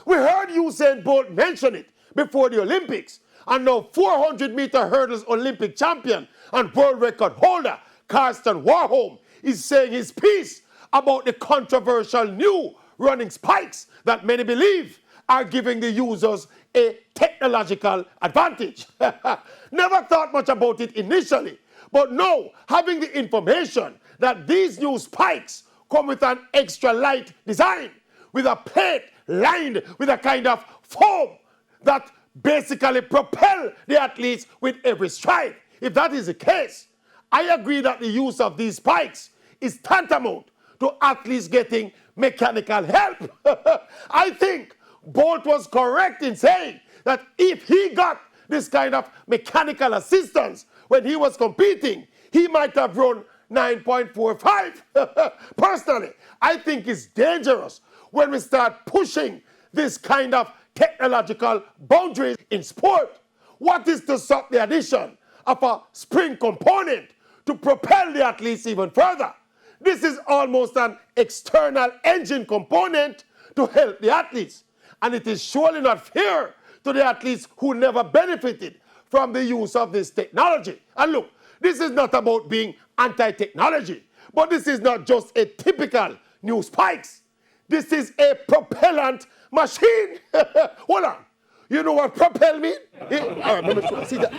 We heard Usain Bolt mention it before the Olympics. And now 400-meter hurdles Olympic champion and world record holder Karsten Warholm is saying his piece about the controversial new running spikes that many believe are giving the users a technological advantage. Never thought much about it initially, but now having the information that these new spikes come with an extra light design, with a plate lined with a kind of foam that basically propel the athletes with every stride. If that is the case, I agree that the use of these spikes is tantamount to athletes getting mechanical help. I think Bolt was correct in saying that if he got this kind of mechanical assistance when he was competing, he might have run 9.45. Personally, I think it's dangerous when we start pushing this kind of technological boundaries in sport. What is to stop the addition of a spring component to propel the athletes even further? This is almost an external engine component to help the athletes. And it is surely not fair to the athletes who never benefited from the use of this technology. And look, this is not about being anti-technology, but this is not just a typical new spikes. This is a propellant machine. Hold on. You know what propel mean? All right, let me see that.